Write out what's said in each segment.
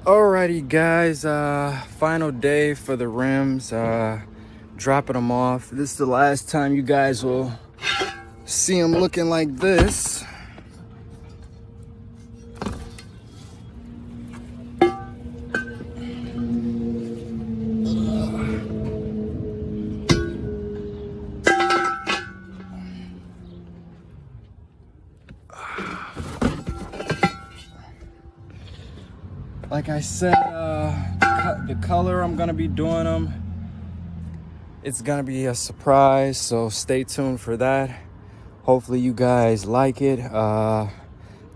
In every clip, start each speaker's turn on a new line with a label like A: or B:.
A: Alrighty guys, final day for the rims, dropping them off. This is the last time you guys will see them looking like this. Like I said, the color I'm gonna be doing them, it's gonna be a surprise, so stay tuned for that. Hopefully you guys like it.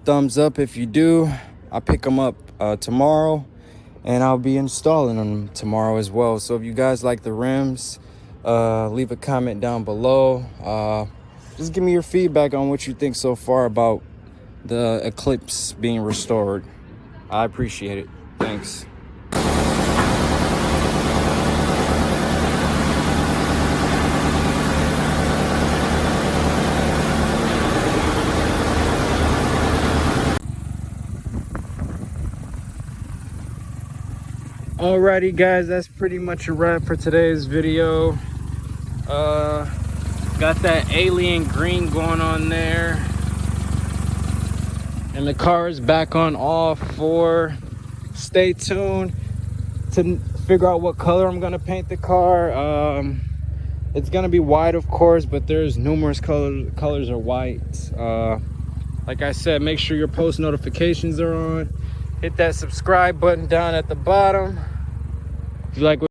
A: Thumbs up if you do. I'll pick them up tomorrow, and I'll be installing them tomorrow as well. So if you guys like the rims, leave a comment down below. Just give me your feedback on what you think so far about the Eclipse being restored. I appreciate it. Thanks. Alrighty guys, that's pretty much a wrap for today's video. Got that alien green going on there. And the car is back on all four. Stay tuned to figure out what color I'm gonna paint the car. It's gonna be white, of course, but there's numerous colors of white. Like I said, make sure your post notifications are on. Hit that subscribe button down at the bottom. If you like what